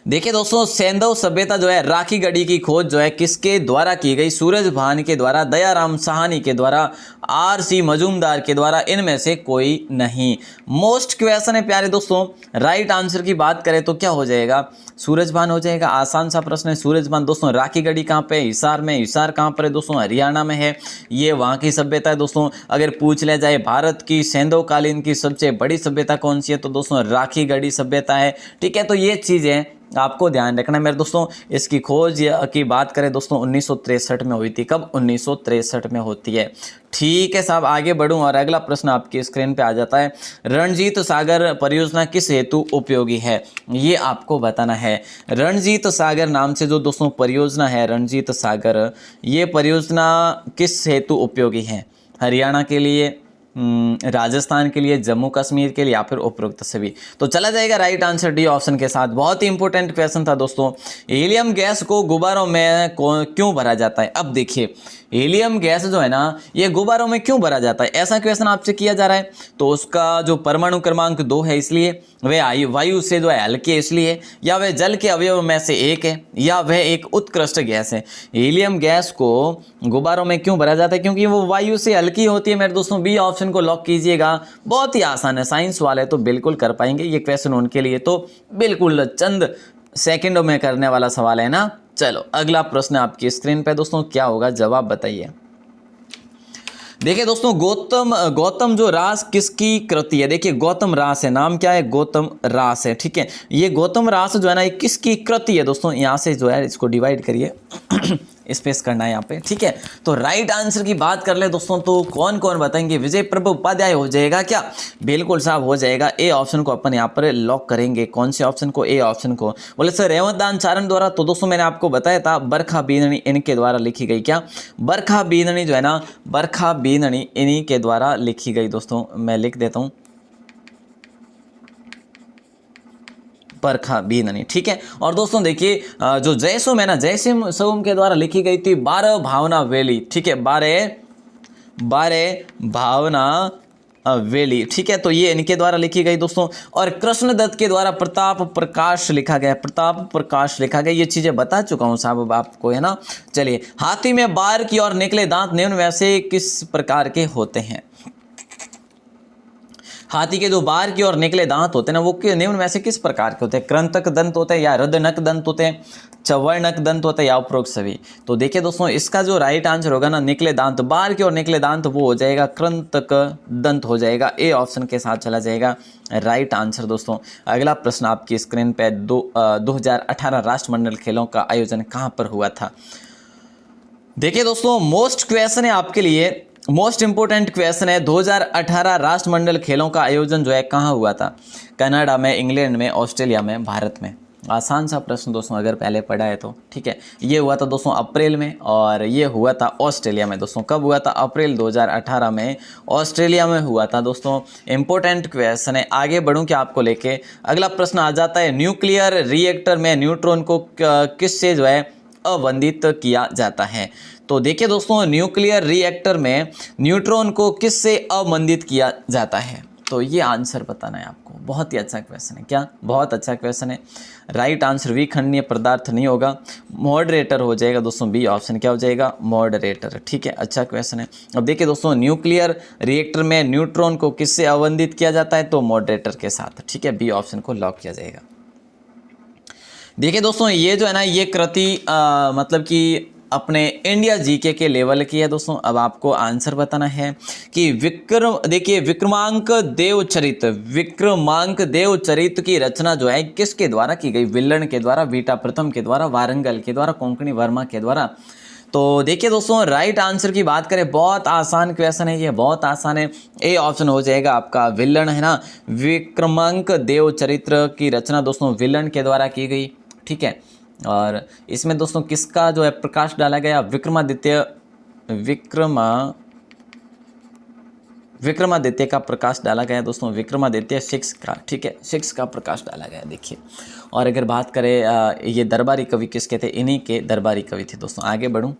देखिए दोस्तों सैंधव सभ्यता जो है राखी गढ़ी की खोज जो है किसके द्वारा की गई, सूरज भान के द्वारा, दयाराम साहनी के द्वारा, RC मजूमदार के द्वारा, इनमें से कोई नहीं। मोस्ट क्वेश्चन है प्यारे दोस्तों, राइट आंसर की बात करें तो क्या हो जाएगा, सूरज भान हो जाएगा। आसान सा प्रश्न है, सूरज भान। दोस्तों राखी गढ़ी कहाँ पे, हिसार में। हिसार कहाँ पर है दोस्तों, हरियाणा में है। ये वहाँ की सभ्यता है दोस्तों। अगर पूछ लिया जाए भारत की सैंधव कालीन की सबसे बड़ी सभ्यता कौन सी है, तो दोस्तों राखी गढ़ी सभ्यता है, ठीक है। तो ये चीज़ें आपको ध्यान रखना है मेरे दोस्तों। इसकी खोज की बात करें दोस्तों 1963 में हुई थी। कब? 1963 में होती है। ठीक है साहब, आगे बढ़ूं और अगला प्रश्न आपकी स्क्रीन पे आ जाता है। रणजीत सागर परियोजना किस हेतु उपयोगी है? ये आपको बताना है। रणजीत सागर नाम से जो दोस्तों परियोजना है, रणजीत सागर, ये परियोजना किस हेतु उपयोगी है? हरियाणा के लिए, राजस्थान के लिए, जम्मू कश्मीर के लिए, या फिर उपरोक्त सभी? तो चला जाएगा राइट आंसर डी ऑप्शन के साथ। बहुत ही इंपॉर्टेंट क्वेश्चन था दोस्तों। हीलियम गैस को गुब्बारों में क्यों भरा जाता है? अब देखिए, हीलियम गैस जो है ना, ये गुब्बारों में क्यों भरा जाता है, ऐसा क्वेश्चन आपसे किया जा रहा है। तो उसका जो परमाणु क्रमांक 2 है इसलिए, वह वायु से जो है हल्की है इसलिए, या वह जल के अवयव में से एक है, या वह एक उत्कृष्ट गैस है। हीलियम गैस को गुब्बारों में क्यों भरा जाता है? क्योंकि वो वायु से हल्की होती है मेरे दोस्तों। बी ऑप्शन को लॉक कीजिएगा। बहुत ही आसान है, साइंस वाले तो बिल्कुल कर पाएंगे ये क्वेश्चन। उनके लिए तो बिल्कुल चंद सेकंडों में करने वाला सवाल है ना। चलो अगला प्रश्न आपकी स्क्रीन पे दोस्तों, क्या होगा जवाब बताइए। देखिए दोस्तों, गौतम जो रास किसकी कृति है? देखिए गौतम रास है, नाम क्या है? गौतम रास है। ठीक है, ये गौतम रास जो है ना, ये किसकी कृति है दोस्तों? यहाँ से जो है इसको डिवाइड करिए स्पेस करना है यहाँ पे। ठीक है, तो राइट आंसर की बात कर ले दोस्तों, तो कौन कौन बताएंगे? विजय प्रभु उपाध्याय हो जाएगा क्या? बिल्कुल साहब हो जाएगा। ए ऑप्शन को अपन यहाँ पर लॉक करेंगे। कौन से ऑप्शन को? ए ऑप्शन को। बोले सर रेवतदान चारण द्वारा, तो दोस्तों मैंने आपको बताया था बरखा बीननी इनके द्वारा लिखी गई। क्या? बरखा बीननी जो है ना, बरखा बीननी इन्हीं के द्वारा लिखी गई दोस्तों। मैं लिख देता हूँ बरखा बीननी। ठीक है, और दोस्तों देखिए जो जयसोम है ना, जयसिम सोम के द्वारा लिखी गई थी 12 भावना वेली। ठीक है, 12 भावना वेली। ठीक है, तो ये इनके द्वारा लिखी गई दोस्तों। और कृष्णदत्त के द्वारा प्रताप प्रकाश लिखा गया, प्रताप प्रकाश लिखा गया। ये चीजें बता चुका हूं साहब आपको, है ना। चलिए, हाथी में बाहर की ओर निकले दांत निम्न में से किस प्रकार के होते हैं? हाथी के जो बाहर की ओर निकले दांत होते हैं ना, वो निम्न में से किस प्रकार के होते हैं? कृंतक दंत होते हैं, या रदनक दंत होते हैं, चवर्णक दंत होते हैं, या उपरोक्त सभी? तो देखिए दोस्तों, इसका जो राइट आंसर होगा ना, निकले दांत, बाहर की ओर निकले दांत, वो हो जाएगा कृंतक दंत हो जाएगा। ए ऑप्शन के साथ चला जाएगा राइट आंसर दोस्तों। अगला प्रश्न आपकी स्क्रीन पे 2018 राष्ट्रमंडल खेलों का आयोजन कहाँ पर हुआ था? देखिए दोस्तों, मोस्ट क्वेश्चन है आपके लिए, मोस्ट इंपोर्टेंट क्वेश्चन है। 2018 राष्ट्रमंडल खेलों का आयोजन जो है कहाँ हुआ था? कनाडा में, इंग्लैंड में, ऑस्ट्रेलिया में, भारत में? आसान सा प्रश्न दोस्तों, अगर पहले पढ़ा है तो। ठीक है, ये हुआ था दोस्तों अप्रैल में, और ये हुआ था ऑस्ट्रेलिया में दोस्तों। कब हुआ था? अप्रैल 2018 में ऑस्ट्रेलिया में हुआ था दोस्तों। इंपॉर्टेंट क्वेश्चन है। आगे बढ़ूं क्या आपको लेके? अगला प्रश्न आ जाता है, न्यूक्लियर रिएक्टर में न्यूट्रॉन को किससे जो है अवंदित किया जाता है? तो देखिए दोस्तों, न्यूक्लियर रिएक्टर में न्यूट्रॉन को किससे अवंदित किया जाता है? तो ये आंसर बताना है आपको। बहुत ही अच्छा क्वेश्चन है। क्या? बहुत अच्छा क्वेश्चन है। राइट आंसर विखंडनीय पदार्थ नहीं होगा, मॉडरेटर हो जाएगा दोस्तों। बी ऑप्शन क्या हो जाएगा? मॉडरेटर। ठीक है, अच्छा क्वेश्चन है। अब देखिए दोस्तों, न्यूक्लियर रिएक्टर में न्यूट्रॉन को किससे अवंदित किया जाता है? तो मॉडरेटर के साथ। ठीक है, बी ऑप्शन को लॉक किया जाएगा। देखिए दोस्तों, ये जो है ना, ये कृति मतलब कि अपने इंडिया जीके के लेवल की है दोस्तों। अब आपको आंसर बताना है कि देखिए विक्रमांक देव चरित की रचना जो है किसके द्वारा की गई? विल्लन के द्वारा, वीटा प्रथम के द्वारा, वारंगल के द्वारा, कोंकणी वर्मा के द्वारा? तो देखिए दोस्तों, राइट आंसर की बात करें, बहुत आसान क्वेश्चन है ये, बहुत आसान है। ए ऑप्शन हो जाएगा आपका विल्लन, है ना। विक्रमांक देव चरित्र की रचना दोस्तों विल्लन के द्वारा की गई। ठीक है, और इसमें दोस्तों किसका जो है प्रकाश डाला गया? विक्रमादित्य का प्रकाश डाला गया दोस्तों। विक्रमादित्य 6 का। ठीक है, 6 का प्रकाश डाला गया। देखिए, और अगर बात करें ये दरबारी कवि किसके थे? इन्हीं के दरबारी कवि थे दोस्तों। आगे बढ़ूं,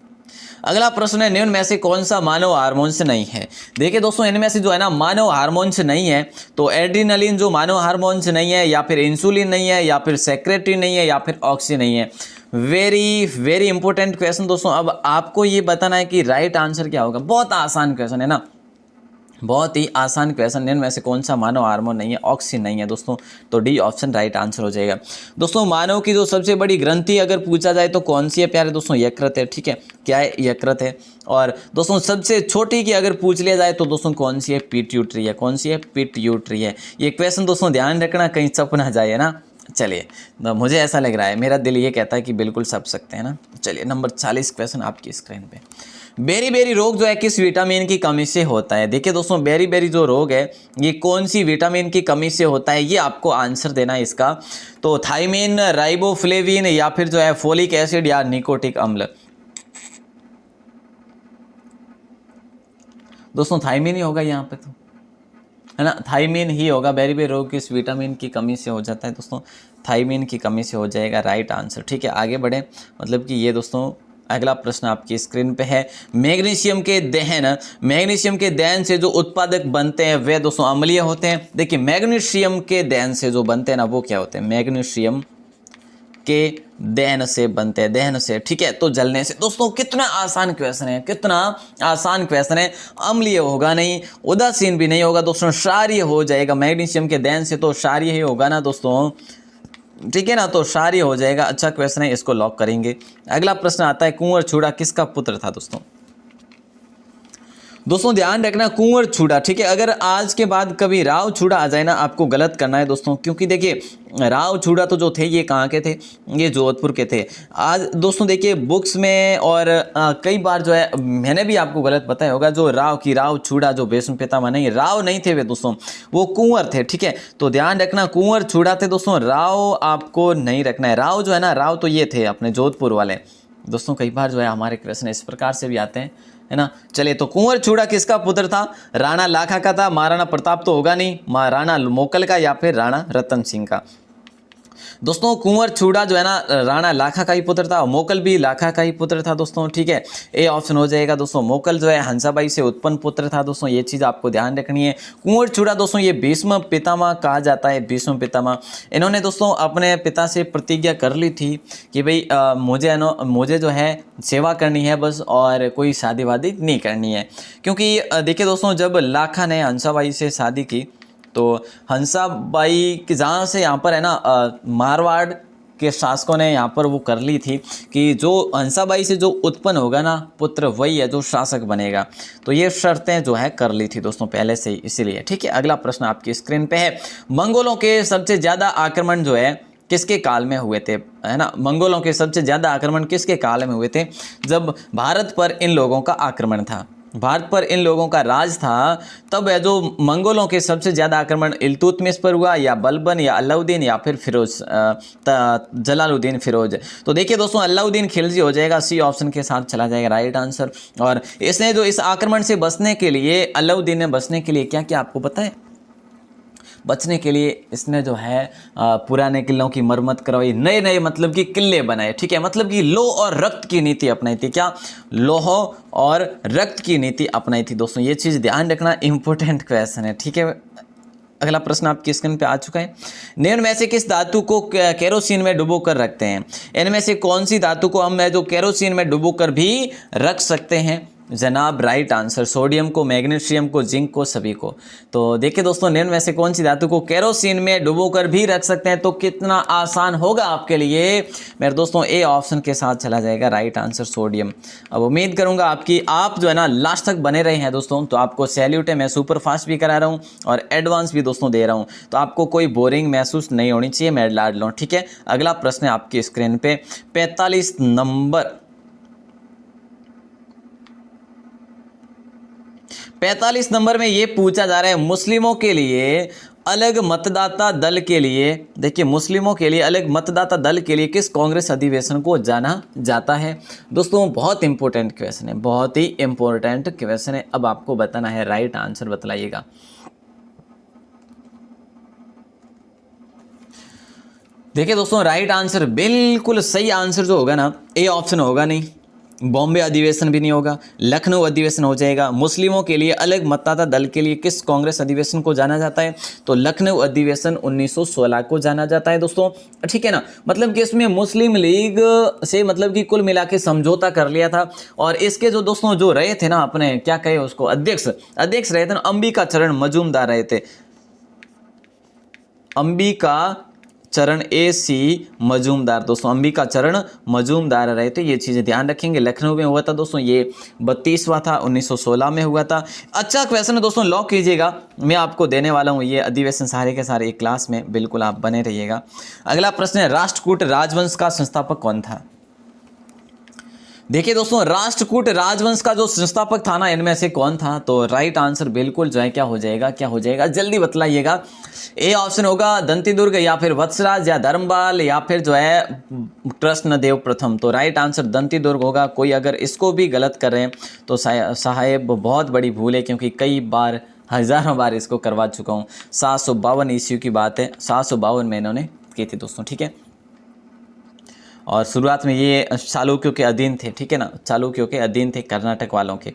अगला प्रश्न है, निम्न में से कौन सा मानव हार्मोन्स नहीं है? देखिए दोस्तों, इनमें से जो है ना मानव हार्मोन्स नहीं है, तो एड्रीनलिन जो मानव हार्मोन्स नहीं है, या फिर इंसुलिन नहीं है, या फिर सेक्रेटरी नहीं है, या फिर ऑक्सी नहीं है। वेरी वेरी इंपॉर्टेंट क्वेश्चन दोस्तों। अब आपको ये बताना है कि राइट आंसर क्या होगा। बहुत आसान क्वेश्चन है ना, बहुत ही आसान क्वेश्चन। निम्न में से कौन सा मानव हार्मोन नहीं है? ऑक्सीजन नहीं है दोस्तों। तो डी ऑप्शन राइट आंसर हो जाएगा दोस्तों। मानव की जो सबसे बड़ी ग्रंथि अगर पूछा जाए तो कौन सी है प्यारे दोस्तों? यकृत है। ठीक है, क्या है? यकृत है। और दोस्तों सबसे छोटी की अगर पूछ लिया जाए तो दोस्तों कौन सी है? पिट्यूटरी है। कौन सी है? पिट्यूटरी है। ये क्वेश्चन दोस्तों ध्यान रखना, कहीं चप ना जाए, है ना। चलिए, तो मुझे ऐसा लग रहा है, मेरा दिल ये कहता है कि बिल्कुल सब सकते हैं ना। चलिए, नंबर 40 क्वेश्चन आपकी स्क्रीन पे। बेरी बेरी रोग जो है किस विटामिन की कमी से होता है? देखिए दोस्तों, बेरी बेरी जो रोग है ये कौन सी विटामिन की कमी से होता है, ये आपको आंसर देना है इसका। तो थायमिन, राइबोफ्लेविन, या फिर जो है फोलिक एसिड, या निकोटिक अम्ल। दोस्तों थायमिन ही होगा यहाँ पे, तो है ना, थायमिन ही होगा। बेरी बेरी रोग किस विटामिन की कमी से हो जाता है? दोस्तों थायमिन की कमी से हो जाएगा राइट आंसर। ठीक है, आगे बढ़े। मतलब कि ये दोस्तों अगला प्रश्न आपकी स्क्रीन पे है। मैग्नीशियम के दहन से जो उत्पादक बनते हैं वे दोस्तों अम्लीय होते हैं। देखिए, मैग्नीशियम के दहन से जो बनते हैं ना वो क्या होते हैं? मैग्नीशियम के दहन से बनते हैं, दहन से, ठीक है, तो जलने से। दोस्तों कितना आसान क्वेश्चन है, कितना आसान क्वेश्चन है। अम्लीय होगा नहीं, उदासीन भी नहीं होगा दोस्तों, क्षारीय हो जाएगा। मैग्नीशियम के दहन से तो क्षारीय ही होगा ना दोस्तों, ठीक है ना, तो क्षारीय हो जाएगा। अच्छा क्वेश्चन है, इसको लॉक करेंगे। अगला प्रश्न आता है, कुंवर छुड़ा किसका पुत्र था? दोस्तों ध्यान रखना, कुंवर छुड़ा, ठीक है। अगर आज के बाद कभी राव छुड़ा आ जाए ना, आपको गलत करना है दोस्तों, क्योंकि देखिए राव छुड़ा तो जो थे ये कहाँ के थे? ये जोधपुर के थे। आज दोस्तों देखिए बुक्स में और कई बार जो है मैंने भी आपको गलत बताया होगा, जो राव छुड़ा जो भीष्म पितामह नहीं, राव नहीं थे वे दोस्तों, वो कुंवर थे, ठीक है। तो ध्यान रखना, कुंवर छुड़ा थे दोस्तों, राव आपको नहीं रखना है। राव जो है ना, राव तो ये थे अपने जोधपुर वाले दोस्तों। कई बार जो है हमारे क्वेश्चन इस प्रकार से भी आते हैं, है ना। चलिए, तो कुंवर छुड़ा किसका पुत्र था? राणा लाखा का था। महाराणा प्रताप तो होगा नहीं, राणा मोकल का या फिर राणा रतन सिंह का। दोस्तों कुंवर छुड़ा जो है ना, राणा लाखा का ही पुत्र था। मोकल भी लाखा का ही पुत्र था दोस्तों, ठीक है। ए ऑप्शन हो जाएगा दोस्तों। मोकल जो है हंसाबाई से उत्पन्न पुत्र था दोस्तों, ये चीज़ आपको ध्यान रखनी है। कुंवर छुड़ा दोस्तों ये भीष्म पितामह कहा जाता है, भीष्म पितामह। इन्होंने दोस्तों अपने पिता से प्रतिज्ञा कर ली थी कि भाई मुझे जो है सेवा करनी है बस, और कोई शादी वादी नहीं करनी है। क्योंकि देखिए दोस्तों, जब लाखा ने हंसाबाई से शादी की तो हंसाबाई की जहाँ से यहाँ पर है ना मारवाड़ के शासकों ने यहाँ पर वो कर ली थी कि जो हंसाबाई से जो उत्पन्न होगा ना पुत्र वही है जो शासक बनेगा। तो ये शर्तें जो है कर ली थी दोस्तों पहले से ही, इसीलिए, ठीक है। अगला प्रश्न आपकी स्क्रीन पे है। मंगोलों के सबसे ज़्यादा आक्रमण जो है किसके काल में हुए थे, है ना। मंगोलों के सबसे ज़्यादा आक्रमण किसके काल में हुए थे? जब भारत पर इन लोगों का आक्रमण था, भारत पर इन लोगों का राज था, तब है जो मंगोलों के सबसे ज़्यादा आक्रमण इल्तुतमिश पर हुआ, या बलबन, या अलाउद्दीन, या फिर फिरोज जलालुद्दीन फिरोज। तो देखिए दोस्तों, अलाउद्दीन खिलजी हो जाएगा, सी ऑप्शन के साथ चला जाएगा राइट आंसर। और इसने जो इस आक्रमण से बचने के लिए, अलाउद्दीन ने बचने के लिए क्या क्या आपको पता है? बचने के लिए इसने जो है पुराने किलों की मरम्मत करवाई, नए नए मतलब कि किले बनाए, ठीक है। मतलब कि लौह और रक्त की नीति अपनाई थी। क्या? लौह और रक्त की नीति अपनाई थी दोस्तों, ये चीज़ ध्यान रखना, इंपॉर्टेंट क्वेश्चन है, ठीक है। अगला प्रश्न आपकी स्क्रीन पे आ चुका है। निम्न में से किस धातु को केरोसिन में डुबो कर रखते हैं? इनमें से कौन सी धातु को हम जो केरोसिन में डुबो कर भी रख सकते हैं जनाब? राइट आंसर, सोडियम को, मैग्नीशियम को, जिंक को, सभी को। तो देखिए दोस्तों, निम्न में से कौन सी धातु को केरोसिन में डुबो कर भी रख सकते हैं? तो कितना आसान होगा आपके लिए मेरे दोस्तों, ए ऑप्शन के साथ चला जाएगा राइट आंसर, सोडियम। अब उम्मीद करूंगा आपकी आप जो है ना लास्ट तक बने रहे हैं दोस्तों, तो आपको सैल्यूट है। मैं सुपर फास्ट भी करा रहा हूँ और एडवांस भी दोस्तों दे रहा हूँ, तो आपको कोई बोरिंग महसूस नहीं होनी चाहिए, मैं लाड लूँ, ठीक है। अगला प्रश्न है आपकी स्क्रीन पे 45 नंबर। 45 नंबर में ये पूछा जा रहा है, मुस्लिमों के लिए अलग मतदाता दल के लिए, देखिए मुस्लिमों के लिए अलग मतदाता दल के लिए किस कांग्रेस अधिवेशन को जाना जाता है? दोस्तों बहुत इंपॉर्टेंट क्वेश्चन है, बहुत ही इंपॉर्टेंट क्वेश्चन है। अब आपको बताना है, राइट आंसर बतलाइएगा। देखिए दोस्तों, राइट आंसर, बिल्कुल सही आंसर जो होगा ना, ए ऑप्शन होगा नहीं, बॉम्बे अधिवेशन भी नहीं होगा, लखनऊ अधिवेशन हो जाएगा। मुस्लिमों के लिए अलग मतदाता दल के लिए किस कांग्रेस अधिवेशन को जाना जाता है? तो लखनऊ अधिवेशन 1916 को जाना जाता है दोस्तों, ठीक है ना। मतलब कि इसमें मुस्लिम लीग से मतलब कि कुल मिला के समझौता कर लिया था, और इसके जो दोस्तों जो रहे थे ना अपने, क्या कहे उसको, अध्यक्ष रहे थे ना, अंबिका चरण मजूमदार रहे थे, अंबिका चरण ए सी मजूमदार दोस्तों, अंबिका चरण मजूमदार रहे थे, ये चीज़ें ध्यान रखेंगे। लखनऊ में हुआ था दोस्तों, ये 32वां था, 1916 में हुआ था। अच्छा क्वेश्चन है दोस्तों, लॉक कीजिएगा, मैं आपको देने वाला हूँ ये अधिवेशन सारे के सारे एक क्लास में, बिल्कुल आप बने रहिएगा। अगला प्रश्न है, राष्ट्रकूट राजवंश का संस्थापक कौन था? देखिए दोस्तों, राष्ट्रकूट राजवंश का जो संस्थापक था ना, इनमें से कौन था? तो राइट आंसर बिल्कुल जो है क्या हो जाएगा, जल्दी बतलाइएगा। ए ऑप्शन होगा दंतीदुर्ग, या फिर वत्सराज, या धर्मपाल, या फिर जो है कृष्णदेव प्रथम। तो राइट आंसर दंतीदुर्ग होगा। कोई अगर इसको भी गलत कर रहे हैं तो साहेब बहुत बड़ी भूल है, क्योंकि कई बार हज़ारों बार इसको करवा चुका हूँ। 752 ईस्वी की बात है, 752 में इन्होंने की थी दोस्तों, ठीक है। और शुरुआत में ये चालुक्यों के अधीन थे, ठीक है ना, चालुक्यों के अधीन थे, कर्नाटक वालों के।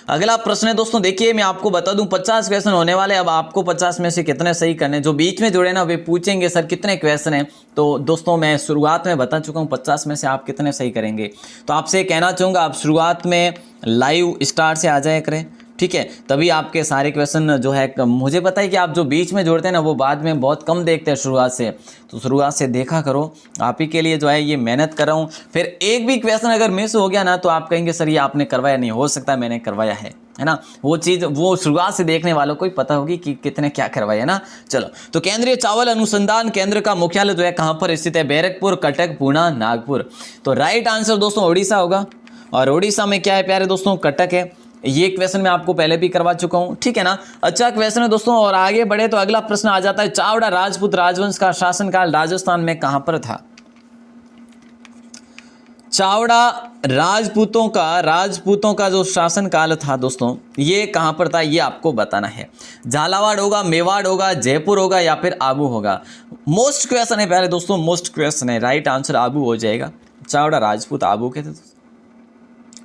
अगला प्रश्न है दोस्तों, देखिए मैं आपको बता दूं 50 क्वेश्चन होने वाले। अब आपको 50 में से कितने सही करने, जो बीच में जुड़े ना वे पूछेंगे सर कितने क्वेश्चन हैं। तो दोस्तों मैं शुरुआत में बता चुका हूं 50 में से आप कितने सही करेंगे। तो आपसे कहना चाहूँगा आप शुरुआत में लाइव स्टार्ट से आ जाया करें, ठीक है, तभी आपके सारे क्वेश्चन जो है, मुझे पता है कि आप जो बीच में जोड़ते हैं ना वो बाद में बहुत कम देखते हैं शुरुआत से, तो शुरुआत से देखा करो। आप ही के लिए जो है ये मेहनत कर रहा हूँ। फिर एक भी क्वेश्चन अगर मिस हो गया ना तो आप कहेंगे सर ये आपने करवाया नहीं, हो सकता है मैंने करवाया है ना। वो चीज़ वो शुरुआत से देखने वालों को ही पता होगी कि कितने क्या करवाया है ना। चलो, तो केंद्रीय चावल अनुसंधान केंद्र का मुख्यालय जो है कहाँ पर स्थित है? बैरकपुर, कटक, पूना, नागपुर। तो राइट आंसर दोस्तों उड़ीसा होगा। और उड़ीसा में क्या है प्यारे दोस्तों? कटक है। ये क्वेश्चन मैं आपको पहले भी करवा चुका हूं, ठीक है ना। अच्छा क्वेश्चन है दोस्तों, और आगे बढ़े तो अगला प्रश्न आ जाता है, चावड़ा राजपूत राजवंश का शासनकाल राजस्थान में कहां पर था? चावड़ा राजपूतों का जो शासनकाल था दोस्तों, ये कहां पर था, ये आपको बताना है। झालावाड़ होगा, मेवाड़ होगा, जयपुर होगा, या फिर आबू होगा। मोस्ट क्वेश्चन है प्यारे दोस्तों, मोस्ट क्वेश्चन है। राइट आंसर आबू हो जाएगा। चावड़ा राजपूत आबू के थे,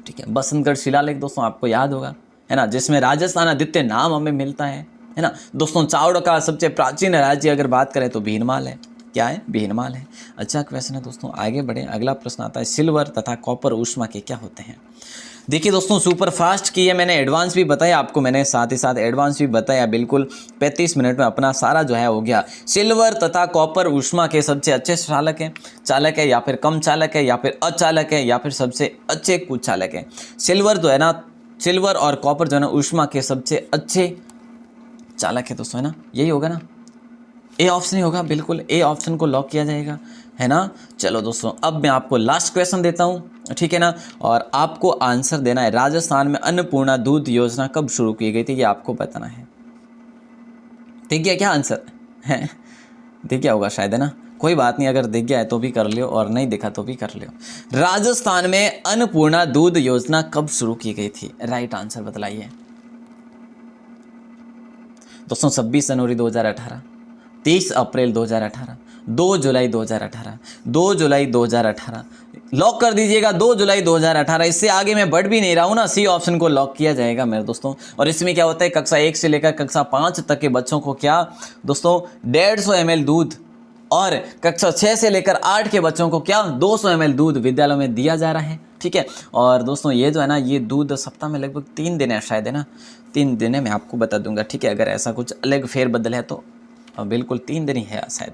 ठीक है। बसंतगढ़ शिलालेख दोस्तों आपको याद होगा, है ना, जिसमें राजस्थान आदित्य नाम हमें मिलता है ना दोस्तों। चावड़ा का सबसे प्राचीन राज्य अगर बात करें तो भीनमाल है। क्या है? भीनमाल है। अच्छा क्वेश्चन है दोस्तों, आगे बढ़े। अगला प्रश्न आता है, सिल्वर तथा कॉपर ऊष्मा के क्या होते हैं? देखिए दोस्तों, सुपर फास्ट की है मैंने, एडवांस भी बताया आपको मैंने, साथ ही साथ एडवांस भी बताया। बिल्कुल 35 मिनट में अपना सारा जो है हो गया। सिल्वर तथा कॉपर ऊष्मा के सबसे अच्छे चालक है, या फिर कम चालक है, या फिर अचालक है, या फिर सबसे अच्छे कुछ चालक है। सिल्वर जो है ना, सिल्वर और कॉपर जो है ना ऊष्मा के सबसे अच्छे चालक है दोस्तों, है ना, यही होगा ना। ए ऑप्शन ही होगा, बिल्कुल ए ऑप्शन को लॉक किया जाएगा, है ना। चलो दोस्तों, अब मैं आपको लास्ट क्वेश्चन देता हूँ, ठीक है ना, और आपको आंसर देना है। राजस्थान में अन्नपूर्णा दूध योजना कब शुरू की गई थी, ये आपको बताना है। दिख गया क्या आंसर है? दिख गया होगा शायद, है ना। कोई बात नहीं, अगर दिख गया है तो भी कर लियो, और नहीं दिखा तो भी कर लियो। राजस्थान में अन्नपूर्णा दूध योजना कब शुरू की गई थी? राइट आंसर बतलाइए दोस्तों। 26 जनवरी 2018, 30 अप्रैल 2018, 2 जुलाई 2018, 2 जुलाई 2018। लॉक कर दीजिएगा 2 जुलाई 2018। इससे आगे मैं बढ़ भी नहीं रहा हूँ ना, सी ऑप्शन को लॉक किया जाएगा मेरे दोस्तों। और इसमें क्या होता है, कक्षा 1 से लेकर कक्षा 5 तक के बच्चों को क्या दोस्तों 150 ml दूध, और कक्षा 6 से लेकर 8 के बच्चों को क्या 200 ml दूध विद्यालयों में दिया जा रहा है, ठीक है। और दोस्तों ये जो है ना, ये दूध सप्ताह में लगभग 3 दिन है शायद, है ना, 3 दिन है, मैं आपको बता दूंगा, ठीक है। अगर ऐसा कुछ अलग फेरबदल है तो बिल्कुल 3 दिन ही है शायद।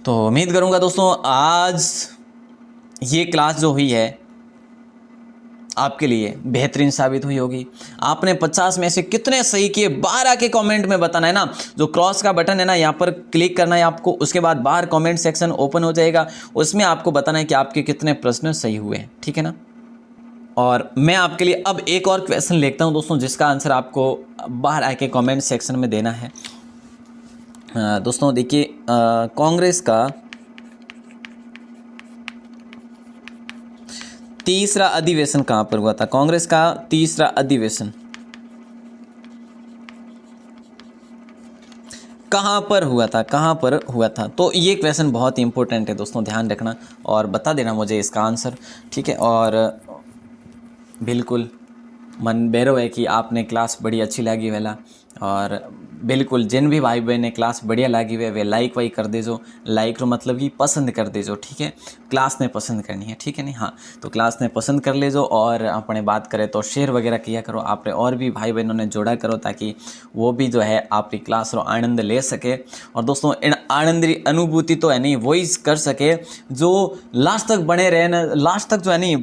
तो उम्मीद करूंगा दोस्तों आज ये क्लास जो हुई है आपके लिए बेहतरीन साबित हुई होगी। आपने 50 में से कितने सही किए 12 के कमेंट में बताना है ना। जो क्रॉस का बटन है ना, यहाँ पर क्लिक करना है आपको, उसके बाद बाहर कमेंट सेक्शन ओपन हो जाएगा, उसमें आपको बताना है कि आपके कितने प्रश्न सही हुए हैं, ठीक है ना। और मैं आपके लिए अब एक और क्वेश्चन लेता हूँ दोस्तों, जिसका आंसर आपको बाहर आके कमेंट सेक्शन में देना है। दोस्तों देखिए, कांग्रेस का तीसरा अधिवेशन कहाँ पर हुआ था? कांग्रेस का तीसरा अधिवेशन कहाँ पर हुआ था? कहाँ पर हुआ था? तो ये क्वेश्चन बहुत ही इंपॉर्टेंट है दोस्तों, ध्यान रखना और बता देना मुझे इसका आंसर, ठीक है। और बिल्कुल मन बेरो है कि आपने क्लास बड़ी अच्छी लगी वेला। और बिल्कुल जिन भी भाई बहन ने क्लास बढ़िया लगी हुई वे लाइक वाई कर देजो। लाइक रो मतलब कि पसंद कर देजो, ठीक है। क्लास ने पसंद करनी है, ठीक है नहीं, हाँ तो क्लास ने पसंद कर लेजो। और अपने बात करें तो शेयर वगैरह किया करो, आपने और भी भाई बहनों ने जोड़ा करो ताकि वो भी जो है आपकी क्लास रो आनंद ले सके। और दोस्तों इन आनंद री अनुभूति तो है नहीं वही कर सके जो लास्ट तक बने रहन, लास्ट तक जो है नहीं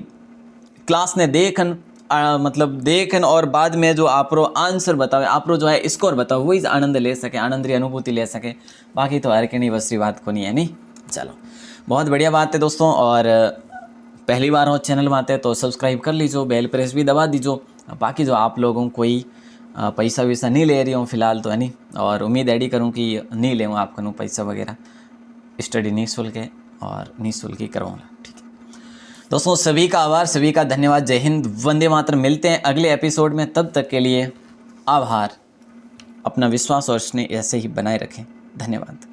क्लास ने देखन मतलब देखन और बाद में जो आपरो आंसर बतावे, आपरो जो है स्कोर बताओ, वही आनंद ले सके, आनंद री अनुभूति ले सके। बाकी तो हर के नहीं बस बात को नहीं है नहीं। चलो बहुत बढ़िया बात है दोस्तों। और पहली बार हो चैनल में आते हैं तो सब्सक्राइब कर लीजिए, बेल प्रेस भी दबा दीजिए। बाकी जो आप लोगों कोई पैसा वैसा नहीं ले रही हूँ फ़िलहाल तो है नहीं, और उम्मीद ऐडी करूँ कि नहीं ले आपको पैसा वगैरह, स्टडी निःशुल्क है और निःशुल्क ही करवाऊँगा, ठीक है दोस्तों। सभी का आभार, सभी का धन्यवाद। जय हिंद, वंदे मातरम। मिलते हैं अगले एपिसोड में, तब तक के लिए आभार। अपना विश्वास और स्नेह ऐसे ही बनाए रखें। धन्यवाद।